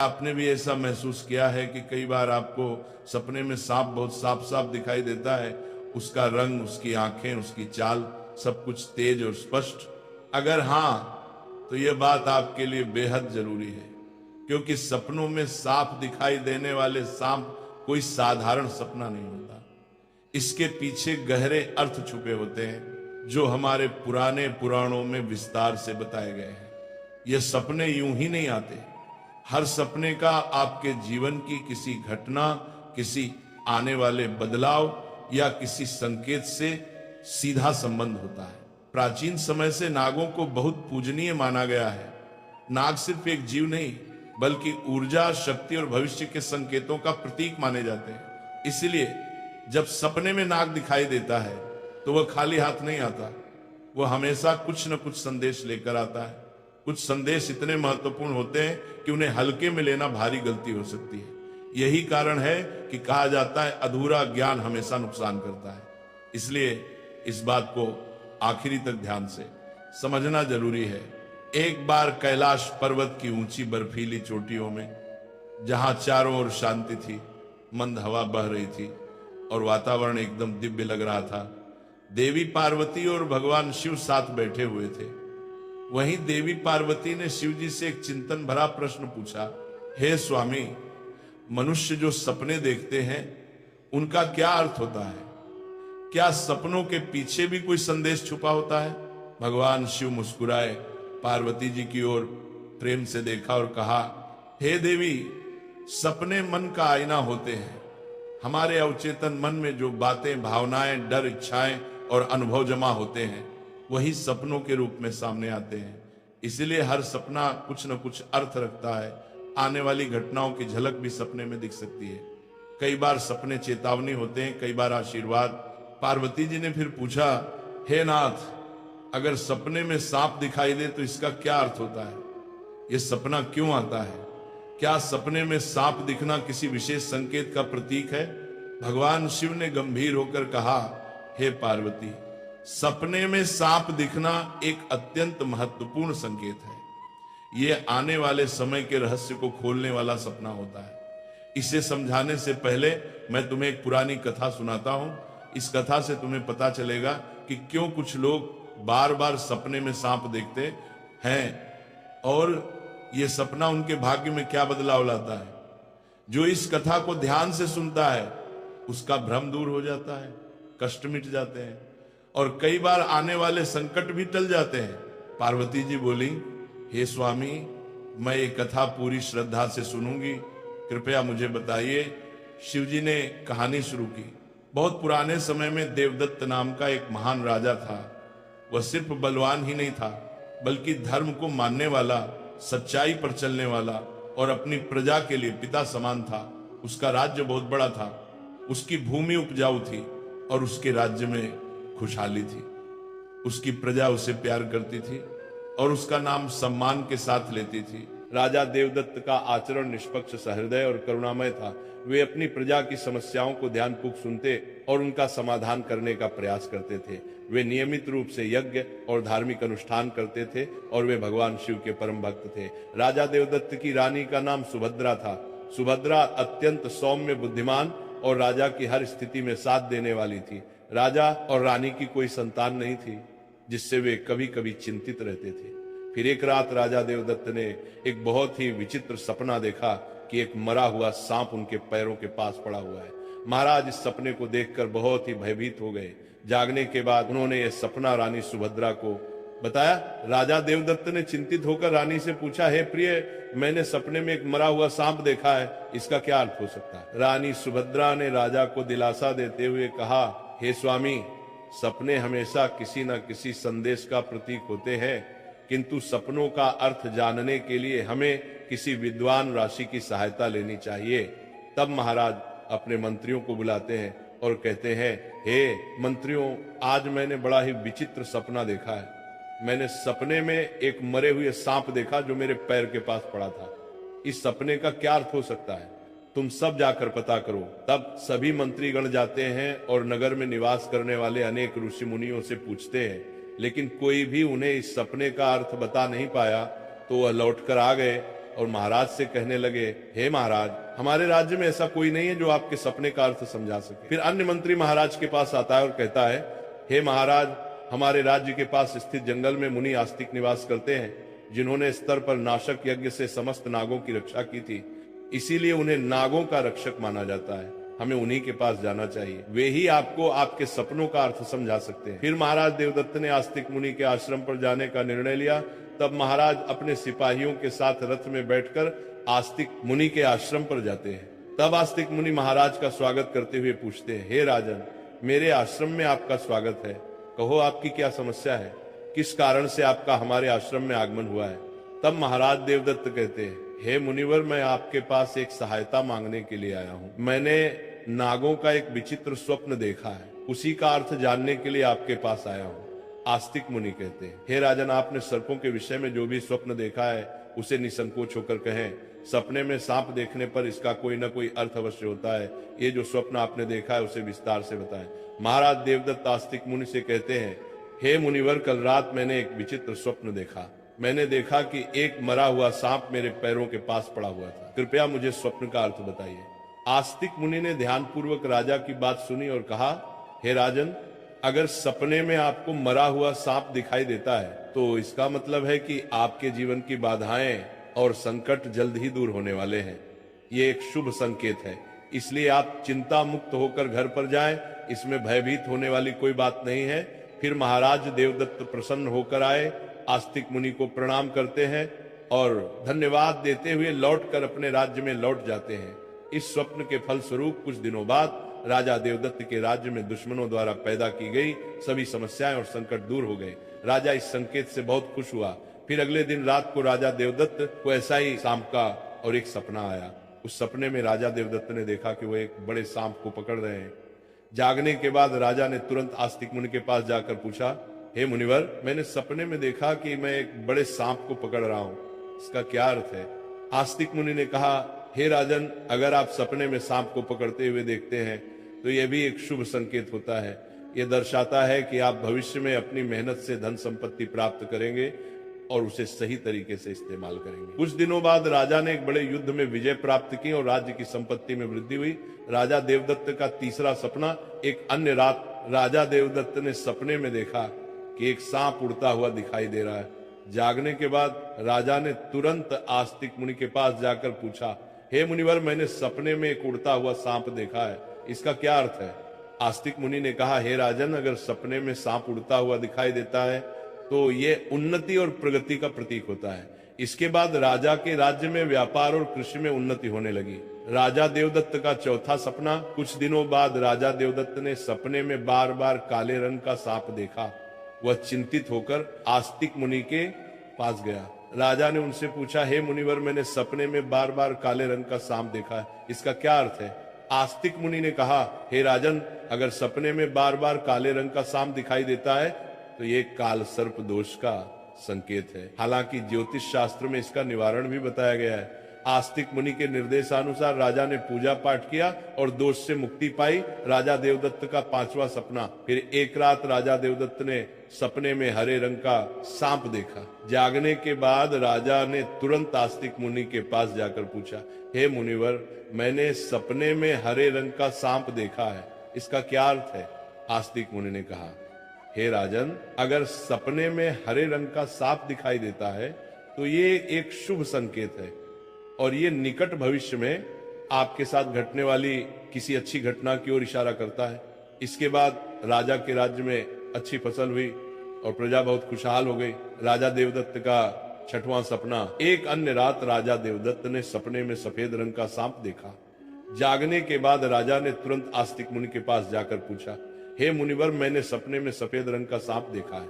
आपने भी ऐसा महसूस किया है कि कई बार आपको सपने में सांप बहुत साफ साफ दिखाई देता है, उसका रंग, उसकी आंखें, उसकी चाल, सब कुछ तेज और स्पष्ट? अगर हाँ, तो यह बात आपके लिए बेहद जरूरी है, क्योंकि सपनों में साफ दिखाई देने वाले सांप कोई साधारण सपना नहीं होता। इसके पीछे गहरे अर्थ छुपे होते हैं, जो हमारे पुराने पुराणों में विस्तार से बताए गए हैं। ये सपने यूं ही नहीं आते। हर सपने का आपके जीवन की किसी घटना, किसी आने वाले बदलाव या किसी संकेत से सीधा संबंध होता है। प्राचीन समय से नागों को बहुत पूजनीय माना गया है। नाग सिर्फ एक जीव नहीं, बल्कि ऊर्जा, शक्ति और भविष्य के संकेतों का प्रतीक माने जाते हैं। इसलिए जब सपने में नाग दिखाई देता है तो वह खाली हाथ नहीं आता, वह हमेशा कुछ न कुछ संदेश लेकर आता है। कुछ संदेश इतने महत्वपूर्ण होते हैं कि उन्हें हल्के में लेना भारी गलती हो सकती है। यही कारण है कि कहा जाता है, अधूरा ज्ञान हमेशा नुकसान करता है। इसलिए इस बात को आखिरी तक ध्यान से समझना जरूरी है। एक बार कैलाश पर्वत की ऊंची बर्फीली चोटियों में, जहां चारों ओर शांति थी, मंद हवा बह रही थी और वातावरण एकदम दिव्य लग रहा था, देवी पार्वती और भगवान शिव साथ बैठे हुए थे। वहीं देवी पार्वती ने शिव जी से एक चिंतन भरा प्रश्न पूछा, हे स्वामी, मनुष्य जो सपने देखते हैं उनका क्या अर्थ होता है? क्या सपनों के पीछे भी कोई संदेश छुपा होता है? भगवान शिव मुस्कुराए, पार्वती जी की ओर प्रेम से देखा और कहा, हे देवी, सपने मन का आईना होते हैं। हमारे अवचेतन मन में जो बातें, भावनाएं, डर, इच्छाएं और अनुभव जमा होते हैं, वही सपनों के रूप में सामने आते हैं। इसलिए हर सपना कुछ न कुछ अर्थ रखता है। आने वाली घटनाओं की झलक भी सपने में दिख सकती है। कई बार सपने चेतावनी होते हैं, कई बार आशीर्वाद। पार्वती जी ने फिर पूछा, हे नाथ, अगर सपने में सांप दिखाई दे तो इसका क्या अर्थ होता है? यह सपना क्यों आता है? क्या सपने में सांप दिखना किसी विशेष संकेत का प्रतीक है? भगवान शिव ने गंभीर होकर कहा, हे पार्वती, सपने में सांप दिखना एक अत्यंत महत्वपूर्ण संकेत है। यह आने वाले समय के रहस्य को खोलने वाला सपना होता है। इसे समझाने से पहले मैं तुम्हें एक पुरानी कथा सुनाता हूं। इस कथा से तुम्हें पता चलेगा कि क्यों कुछ लोग बार बार सपने में सांप देखते हैं और यह सपना उनके भाग्य में क्या बदलाव लाता है। जो इस कथा को ध्यान से सुनता है उसका भ्रम दूर हो जाता है, कष्ट मिट जाते हैं और कई बार आने वाले संकट भी टल जाते हैं। पार्वती जी बोली, हे स्वामी, मैं ये कथा पूरी श्रद्धा से सुनूंगी, कृपया मुझे बताइए। शिवजी ने कहानी शुरू की। बहुत पुराने समय में देवदत्त नाम का एक महान राजा था। वह सिर्फ बलवान ही नहीं था, बल्कि धर्म को मानने वाला, सच्चाई पर चलने वाला और अपनी प्रजा के लिए पिता समान था। उसका राज्य बहुत बड़ा था, उसकी भूमि उपजाऊ थी और उसके राज्य में खुशहाली थी। उसकी प्रजा उसे प्यार करती थी और उसका नाम सम्मान के साथ लेती थी। राजा देवदत्त का आचरण निष्पक्ष, सहृदय और करुणामय था। वे अपनी प्रजा की समस्याओं को ध्यानपूर्वक सुनते और उनका समाधान करने का प्रयास करते थे। वे नियमित रूप से यज्ञ और धार्मिक अनुष्ठान करते थे और वे भगवान शिव के परम भक्त थे। राजा देवदत्त की रानी का नाम सुभद्रा था। सुभद्रा अत्यंत सौम्य, बुद्धिमान और राजा की हर स्थिति में साथ देने वाली थी। राजा और रानी की कोई संतान नहीं थी, जिससे वे कभी कभी चिंतित रहते थे। फिर एक रात राजा देवदत्त ने एक बहुत ही विचित्र सपना देखा कि एक मरा हुआ सांप उनके पैरों के पास पड़ा हुआ है। महाराज इस सपने को देखकर बहुत ही भयभीत हो गए। जागने के बाद उन्होंने यह सपना रानी सुभद्रा को बताया। राजा देवदत्त ने चिंतित होकर रानी से पूछा, हे प्रिय, मैंने सपने में एक मरा हुआ सांप देखा है, इसका क्या अर्थ हो सकता है? रानी सुभद्रा ने राजा को दिलासा देते हुए कहा, हे स्वामी, सपने हमेशा किसी न किसी संदेश का प्रतीक होते हैं, किंतु सपनों का अर्थ जानने के लिए हमें किसी विद्वान ऋषि की सहायता लेनी चाहिए। तब महाराज अपने मंत्रियों को बुलाते हैं और कहते हैं, हे मंत्रियों, आज मैंने बड़ा ही विचित्र सपना देखा है। मैंने सपने में एक मरे हुए सांप देखा जो मेरे पैर के पास पड़ा था। इस सपने का क्या अर्थ हो सकता है? तुम सब जाकर पता करो। तब सभी मंत्रीगण जाते हैं और नगर में निवास करने वाले अनेक ऋषि मुनियों से पूछते हैं, लेकिन कोई भी उन्हें इस सपने का अर्थ बता नहीं पाया। तो वह लौटकर आ गए और महाराज से कहने लगे, हे महाराज, हमारे राज्य में ऐसा कोई नहीं है जो आपके सपने का अर्थ समझा सके। फिर अन्य मंत्री महाराज के पास आता है और कहता है, हे महाराज, हमारे राज्य के पास स्थित जंगल में मुनि आस्तिक निवास करते हैं, जिन्होंने स्तर पर नाशक यज्ञ से समस्त नागों की रक्षा की थी, इसीलिए उन्हें नागों का रक्षक माना जाता है। हमें उन्हीं के पास जाना चाहिए, वे ही आपको आपके सपनों का अर्थ समझा सकते हैं। फिर महाराज देवदत्त ने आस्तिक मुनि के आश्रम पर जाने का निर्णय लिया। तब महाराज अपने सिपाहियों के साथ रथ में बैठकर आस्तिक मुनि के आश्रम पर जाते हैं। तब आस्तिक मुनि महाराज का स्वागत करते हुए पूछते हैं, हे राजन, मेरे आश्रम में आपका स्वागत है, कहो आपकी क्या समस्या है, किस कारण से आपका हमारे आश्रम में आगमन हुआ है। तब महाराज देवदत्त कहते हैं, हे मुनिवर, मैं आपके पास एक सहायता मांगने के लिए आया हूँ। मैंने नागों का एक विचित्र स्वप्न देखा है, उसी का अर्थ जानने के लिए आपके पास आया हूँ। आस्तिक मुनि कहते हैं, हे राजन, आपने सर्पों के विषय में जो भी स्वप्न देखा है उसे निसंकोच होकर कहें। सपने में सांप देखने पर इसका कोई न कोई अर्थ अवश्य होता है। ये जो स्वप्न आपने देखा है उसे विस्तार से बताएं। महाराज देवदत्त आस्तिक मुनि से कहते हैं, हे मुनिवर, कल रात मैंने एक विचित्र स्वप्न देखा। मैंने देखा कि एक मरा हुआ सांप मेरे पैरों के पास पड़ा हुआ था। कृपया मुझे स्वप्न का अर्थ बताइए। आस्तिक मुनि ने ध्यानपूर्वक राजा की बात सुनी और कहा, हे राजन, अगर सपने में आपको मरा हुआ सांप दिखाई देता है तो इसका मतलब है कि आपके जीवन की बाधाएं और संकट जल्द ही दूर होने वाले हैं। ये एक शुभ संकेत है, इसलिए आप चिंता मुक्त होकर घर पर जाएं। इसमें भयभीत होने वाली कोई बात नहीं है। फिर महाराज देवदत्त प्रसन्न होकर आए, आस्तिक मुनि को प्रणाम करते हैं और धन्यवाद देते हुए लौटकर अपने राज्य में लौट जाते हैं। इस स्वप्न के फलस्वरूप कुछ दिनों बाद राजा देवदत्त के राज्य में दुश्मनों द्वारा पैदा की गई सभी समस्याएं और संकट दूर हो गए। राजा इस संकेत से बहुत खुश हुआ। फिर अगले दिन रात को राजा देवदत्त को ऐसा ही सांप का और एक सपना आया। उस सपने में राजा देवदत्त ने देखा कि वो एक बड़े सांप को पकड़ रहे हैं। जागने के बाद राजा ने तुरंत आस्तिक मुनि के पास जाकर पूछा, हे मुनिवर, मैंने सपने में देखा कि मैं एक बड़े सांप को पकड़ रहा हूँ, इसका क्या अर्थ है। आस्तिक मुनि ने कहा, हे राजन, अगर आप सपने में सांप को पकड़ते हुए देखते हैं तो यह भी एक शुभ संकेत होता है। यह दर्शाता है कि आप भविष्य में अपनी मेहनत से धन संपत्ति प्राप्त करेंगे और उसे सही तरीके से इस्तेमाल करेंगे। कुछ दिनों बाद राजा ने एक बड़े युद्ध में विजय प्राप्त की और राज्य की संपत्ति में वृद्धि हुई। राजा देवदत्त का तीसरा सपना, एक अन्य रात राजा देवदत्त ने सपने में देखा कि एक सांप उड़ता हुआ दिखाई दे रहा है। जागने के बाद राजा ने तुरंत आस्तिक मुनि के पास जाकर पूछा, हे मुनिवर, मैंने सपने में एक उड़ता हुआ सांप देखा है, इसका क्या अर्थ है। आस्तिक मुनि ने कहा, हे राजन, अगर सपने में सांप उड़ता हुआ दिखाई देता है तो ये उन्नति और प्रगति का प्रतीक होता है। इसके बाद राजा के राज्य में व्यापार और कृषि में उन्नति होने लगी। राजा देवदत्त का चौथा सपना, कुछ दिनों बाद राजा देवदत्त ने सपने में बार बार काले रंग का सांप देखा। वह चिंतित होकर आस्तिक मुनि के पास गया। राजा ने उनसे पूछा, हे मुनिवर, मैंने सपने में बार बार काले रंग का सांप देखा है, इसका क्या अर्थ है। आस्तिक मुनि ने कहा, हे राजन, अगर सपने में बार बार काले रंग का सांप दिखाई देता है तो ये काल सर्प दोष का संकेत है। हालांकि ज्योतिष शास्त्र में इसका निवारण भी बताया गया है। आस्तिक मुनि के निर्देशानुसार राजा ने पूजा पाठ किया और दोष से मुक्ति पाई। राजा देवदत्त का पांचवा सपना, फिर एक रात राजा देवदत्त ने सपने में हरे रंग का सांप देखा। जागने के बाद राजा ने तुरंत आस्तिक मुनि के पास जाकर पूछा, हे मुनिवर, मैंने सपने में हरे रंग का सांप देखा है, इसका क्या अर्थ है। आस्तिक मुनि ने कहा, हे राजन, अगर सपने में हरे रंग का सांप दिखाई देता है तो ये एक शुभ संकेत है और ये निकट भविष्य में आपके साथ घटने वाली किसी अच्छी घटना की ओर इशारा करता है। इसके बाद राजा के राज्य में अच्छी फसल हुई और प्रजा बहुत खुशहाल हो गई। राजा देवदत्त का छठवां सपना, एक अन्य रात राजा देवदत्त ने सपने में सफेद रंग का सांप देखा। जागने के बाद राजा ने तुरंत आस्तिक मुनि के पास जाकर पूछा, हे मुनिवर, मैंने सपने में सफेद रंग का सांप देखा है,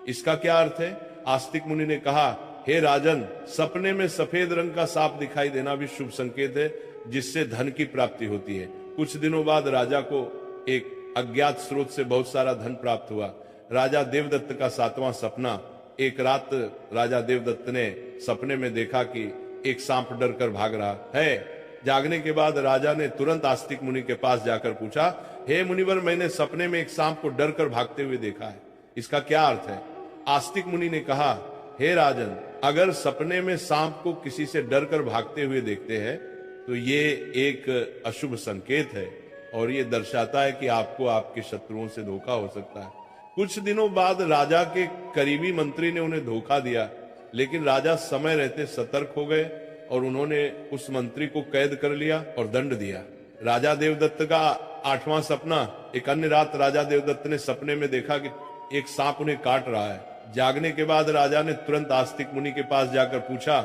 इसका क्या अर्थ है। आस्तिक मुनि ने कहा, हे राजन, सपने में सफेद रंग का सांप दिखाई देना भी शुभ संकेत है, जिससे धन की प्राप्ति होती है। कुछ दिनों बाद राजा को एक अज्ञात स्रोत से बहुत सारा धन प्राप्त हुआ। राजा देवदत्त का सातवां सपना, एक रात राजा देवदत्त ने सपने में देखा कि एक सांप डर कर भाग रहा है। जागने के बाद राजा ने तुरंत आस्तिक मुनि के पास जाकर पूछा, हे मुनिवर, मैंने सपने में एक सांप को डर कर भागते हुए देखा है, इसका क्या अर्थ है। आस्तिक मुनि ने कहा, हे राजन, अगर सपने में सांप को किसी से डर कर भागते हुए देखते हैं तो ये एक अशुभ संकेत है और ये दर्शाता है कि आपको आपके शत्रुओं से धोखा हो सकता है। कुछ दिनों बाद राजा के करीबी मंत्री ने उन्हें धोखा दिया, लेकिन राजा समय रहते सतर्क हो गए और उन्होंने उस मंत्री को कैद कर लिया और दंड दिया। राजा देवदत्त का 8वां सपना। एक अन्य रात राजा देवदत्त ने सपने में देखा कि एक सांप उन्हें काट रहा है। जागने के बाद राजा ने तुरंत आस्तिक मुनि के पास जाकर पूछा,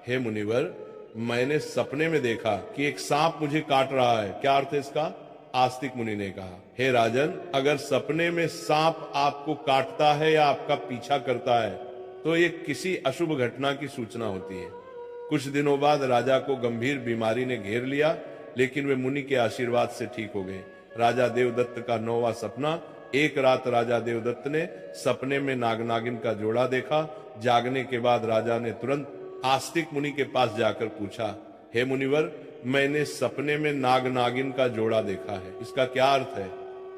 हे मुनिवर, मैंने सपने में देखा कि एक सांप मुझे काट रहा है, क्या अर्थ है इसका? आस्तिक मुनि ने कहा, हे राजन, अगर सपने में सांप आपको काटता है या आपका पीछा करता है तो ये किसी अशुभ घटना की सूचना होती है। कुछ दिनों बाद राजा को गंभीर बीमारी ने घेर लिया, लेकिन वे मुनि के आशीर्वाद से ठीक हो गए। राजा देवदत्त का 9वां सपना। एक रात राजा देवदत्त ने सपने में नाग नागिन का जोड़ा देखा। जागने के बाद राजा ने तुरंत आस्तिक मुनि के पास जाकर पूछा, हे मुनिवर, मैंने सपने में नाग नागिन का जोड़ा देखा है, इसका क्या अर्थ है?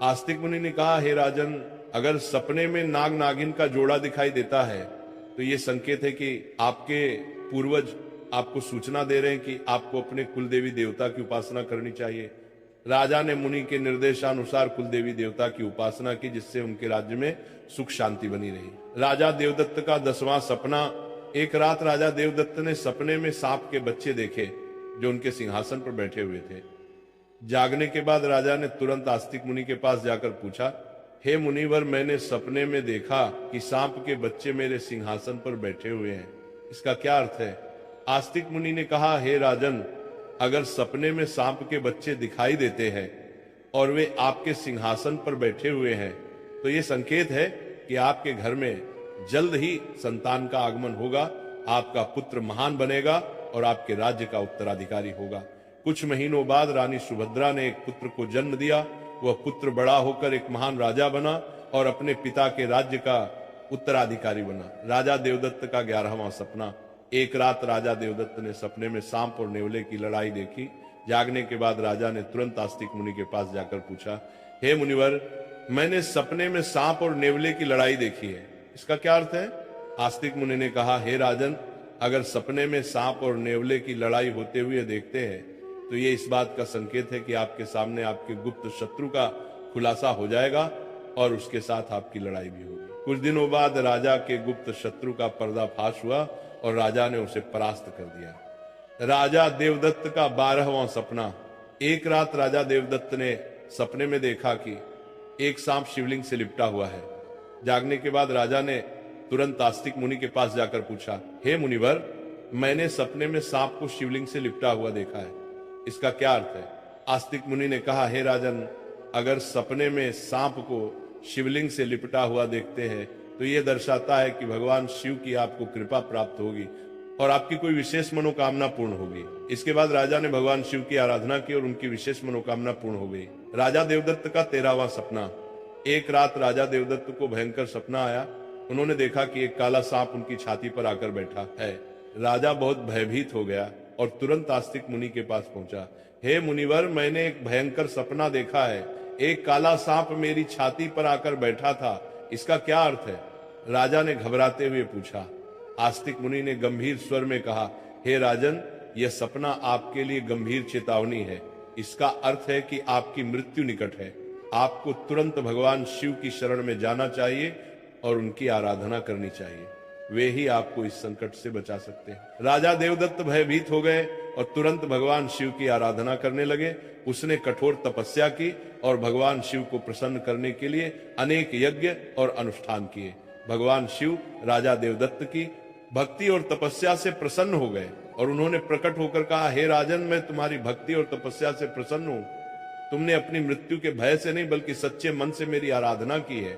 आस्तिक मुनि ने कहा, हे राजन, अगर सपने में नाग नागिन का जोड़ा दिखाई देता है तो ये संकेत है कि आपके पूर्वज आपको सूचना दे रहे हैं कि आपको अपने कुलदेवी देवता की उपासना करनी चाहिए। राजा ने मुनि के निर्देशानुसार कुलदेवी देवता की उपासना की, जिससे उनके राज्य में सुख शांति बनी रही। राजा देवदत्त का 10वां सपना। एक रात राजा देवदत्त ने सपने में सांप के बच्चे देखे जो उनके सिंहासन पर बैठे हुए थे। जागने के बाद राजा ने तुरंत आस्तिक मुनि के पास जाकर पूछा, हे मुनिवर, मैंने सपने में देखा कि सांप के बच्चे मेरे सिंहासन पर बैठे हुए हैं, इसका क्या अर्थ है? आस्तिक मुनि ने कहा, हे राजन, अगर सपने में सांप के बच्चे दिखाई देते हैं और वे आपके सिंहासन पर बैठे हुए हैं तो ये संकेत है कि आपके घर में जल्द ही संतान का आगमन होगा, आपका पुत्र महान बनेगा और आपके राज्य का उत्तराधिकारी होगा। कुछ महीनों बाद रानी सुभद्रा ने एक पुत्र को जन्म दिया। वह पुत्र बड़ा होकर एक महान राजा बना और अपने पिता के राज्य का उत्तराधिकारी बना। राजा देवदत्त का 11वां सपना। एक रात राजा देवदत्त ने सपने में सांप और नेवले की लड़ाई देखी। जागने के बाद राजा ने तुरंत आस्तिक मुनि के पास जाकर पूछा, हे मुनिवर, मैंने सपने में सांप और नेवले की लड़ाई देखी है, इसका क्या अर्थ है? आस्तिक मुनि ने कहा, हे राजन, अगर सपने में सांप और नेवले की लड़ाई होते हुए देखते हैं तो ये इस बात का संकेत है कि आपके सामने आपके गुप्त शत्रु का खुलासा हो जाएगा और उसके साथ आपकी लड़ाई भी होगी। कुछ दिनों बाद राजा के गुप्त शत्रु का पर्दाफाश हुआ और राजा ने उसे परास्त कर दिया। राजा देवदत्त का 12वां सपना। एक रात राजा देवदत्त ने सपने में देखा कि एक सांप शिवलिंग से लिपटा हुआ है। जागने के बाद राजा ने तुरंत आस्तिक मुनि के पास जाकर पूछा, हे मुनिवर, मैंने सपने में सांप को शिवलिंग से लिपटा हुआ देखा है, इसका क्या अर्थ है? आस्तिक मुनि ने कहा, हे राजन, अगर सपने में सांप को शिवलिंग से लिपटा हुआ देखते हैं तो यह दर्शाता है कि भगवान शिव की आपको कृपा प्राप्त होगी और आपकी कोई विशेष मनोकामना पूर्ण होगी। इसके बाद राजा ने भगवान शिव की आराधना की और उनकी विशेष मनोकामना पूर्ण हो गई। राजा देवदत्त का 13वां सपना। एक रात राजा देवदत्त को भयंकर सपना आया। उन्होंने देखा कि एक काला सांप उनकी छाती पर आकर बैठा है। राजा बहुत भयभीत हो गया और तुरंत आस्तिक मुनि के पास पहुंचा। हे मुनिवर, मैंने एक भयंकर सपना देखा है, एक काला सांप मेरी छाती पर आकर बैठा था, इसका क्या अर्थ है? राजा ने घबराते हुए पूछा। आस्तिक मुनि ने गंभीर स्वर में कहा, हे राजन, यह सपना आपके लिए गंभीर चेतावनी है। इसका अर्थ है कि आपकी मृत्यु निकट है। आपको तुरंत भगवान शिव की शरण में जाना चाहिए और उनकी आराधना करनी चाहिए, वे ही आपको इस संकट से बचा सकते हैं। राजा देवदत्त भयभीत हो गए और तुरंत भगवान शिव की आराधना करने लगे। उसने कठोर तपस्या की और भगवान शिव को प्रसन्न करने के लिए अनेक यज्ञ और अनुष्ठान किए। भगवान शिव राजा देवदत्त की भक्ति और तपस्या से प्रसन्न हो गए और उन्होंने प्रकट होकर कहा, हे राजन, मैं तुम्हारी भक्ति और तपस्या से प्रसन्न हूं। तुमने अपनी मृत्यु के भय से नहीं बल्कि सच्चे मन से मेरी आराधना की है,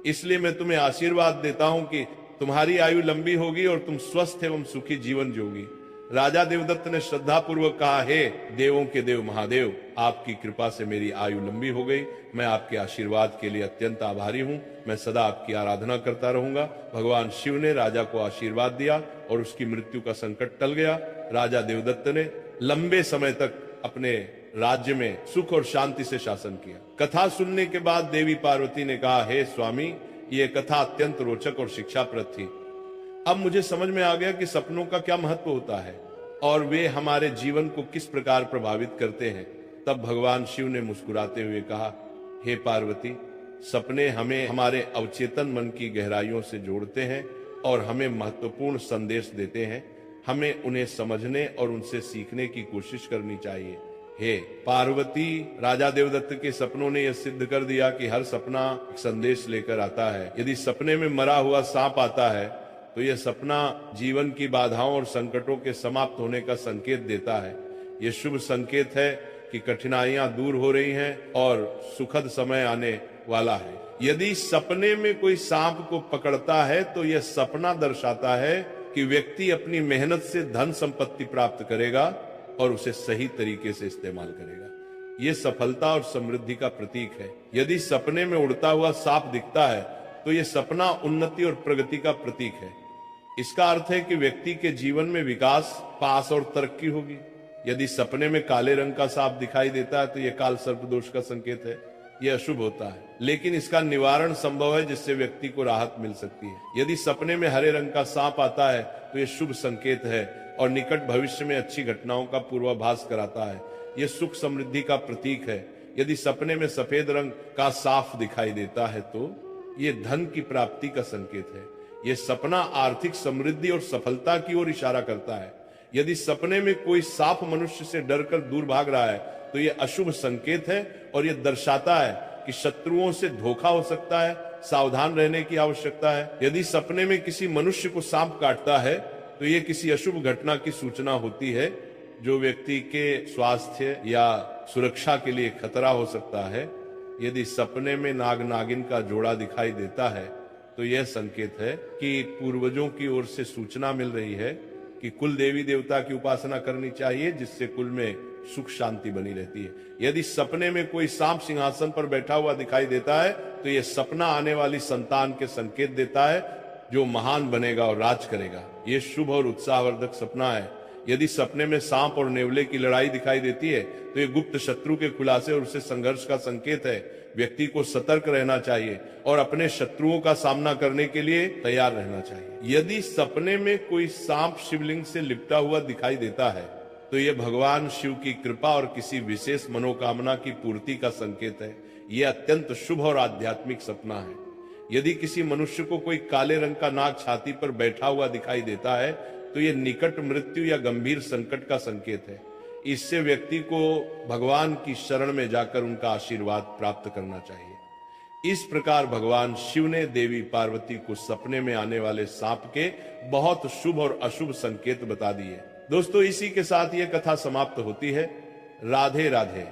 इसलिए मैं तुम्हें आशीर्वाद देता हूं कि तुम्हारी आयु लंबी होगी और तुम स्वस्थ एवं सुखी जीवन जियोगी। राजा देवदत्त ने श्रद्धा पूर्वक कहा, हे देवों के देव महादेव, आपकी कृपा से मेरी आयु लंबी हो गई। मैं आपके आशीर्वाद के लिए अत्यंत आभारी हूँ। मैं सदा आपकी आराधना करता रहूंगा। भगवान शिव ने राजा को आशीर्वाद दिया और उसकी मृत्यु का संकट टल गया। राजा देवदत्त ने लंबे समय तक अपने राज्य में सुख और शांति से शासन किया। कथा सुनने के बाद देवी पार्वती ने कहा, हे स्वामी, ये कथा अत्यंत रोचक और शिक्षाप्रद थी। अब मुझे समझ में आ गया कि सपनों का क्या महत्व होता है और वे हमारे जीवन को किस प्रकार प्रभावित करते हैं। तब भगवान शिव ने मुस्कुराते हुए कहा, हे पार्वती, सपने हमें हमारे अवचेतन मन की गहराइयों से जोड़ते हैं और हमें महत्वपूर्ण संदेश देते हैं। हमें उन्हें समझने और उनसे सीखने की कोशिश करनी चाहिए। हे पार्वती, राजा देवदत्त के सपनों ने यह सिद्ध कर दिया कि हर सपना एक संदेश लेकर आता है। यदि सपने में मरा हुआ सांप आता है तो यह सपना जीवन की बाधाओं और संकटों के समाप्त होने का संकेत देता है। यह शुभ संकेत है कि कठिनाइयां दूर हो रही हैं और सुखद समय आने वाला है। यदि सपने में कोई सांप को पकड़ता है तो यह सपना दर्शाता है कि व्यक्ति अपनी मेहनत से धन संपत्ति प्राप्त करेगा और उसे सही तरीके से इस्तेमाल करेगा। यह सफलता और समृद्धि का प्रतीक है। यदि सपने में उड़ता हुआ सांप दिखता है तो यह सपना उन्नति और प्रगति का प्रतीक है। इसका अर्थ है कि व्यक्ति के जीवन में विकास, पास और तरक्की होगी। यदि सपने में काले रंग का सांप दिखाई देता है तो यह काल सर्प दोष का संकेत है। यह अशुभ होता है, लेकिन इसका निवारण संभव है जिससे व्यक्ति को राहत मिल सकती है। यदि सपने में हरे रंग का सांप आता है तो यह शुभ संकेत है और निकट भविष्य में अच्छी घटनाओं का पूर्वाभास कराता है। यह सुख समृद्धि का प्रतीक है। यदि सपने में सफेद रंग का सांप दिखाई देता है तो यह धन की प्राप्ति का संकेत है। यह सपना आर्थिक समृद्धि और सफलता की ओर इशारा करता है। यदि सपने में कोई सांप मनुष्य से डरकर दूर भाग रहा है तो यह अशुभ संकेत है और यह दर्शाता है कि शत्रुओं से धोखा हो सकता है, सावधान रहने की आवश्यकता है। यदि सपने में किसी मनुष्य को सांप काटता है तो यह किसी अशुभ घटना की सूचना होती है जो व्यक्ति के स्वास्थ्य या सुरक्षा के लिए खतरा हो सकता है। यदि सपने में नाग नागिन का जोड़ा दिखाई देता है तो यह संकेत है कि पूर्वजों की ओर से सूचना मिल रही है कि कुल देवी देवता की उपासना करनी चाहिए, जिससे कुल में सुख शांति बनी रहती है। यदि सपने में कोई सांप सिंहासन पर बैठा हुआ दिखाई देता है तो यह सपना आने वाली संतान के संकेत देता है जो महान बनेगा और राज करेगा। यह शुभ और उत्साहवर्धक सपना है। यदि सपने में सांप और नेवले की लड़ाई दिखाई देती है तो यह गुप्त शत्रु के खुलासे और उससे संघर्ष का संकेत है। व्यक्ति को सतर्क रहना चाहिए और अपने शत्रुओं का सामना करने के लिए तैयार रहना चाहिए। यदि सपने में कोई सांप शिवलिंग से लिपटा हुआ दिखाई देता है तो यह भगवान शिव की कृपा और किसी विशेष मनोकामना की पूर्ति का संकेत है। यह अत्यंत शुभ और आध्यात्मिक सपना है। यदि किसी मनुष्य को कोई काले रंग का नाग छाती पर बैठा हुआ दिखाई देता है तो यह निकट मृत्यु या गंभीर संकट का संकेत है। इससे व्यक्ति को भगवान की शरण में जाकर उनका आशीर्वाद प्राप्त करना चाहिए। इस प्रकार भगवान शिव ने देवी पार्वती को सपने में आने वाले सांप के बहुत शुभ और अशुभ संकेत बता दिए। दोस्तों, इसी के साथ यह कथा समाप्त होती है। राधे राधे।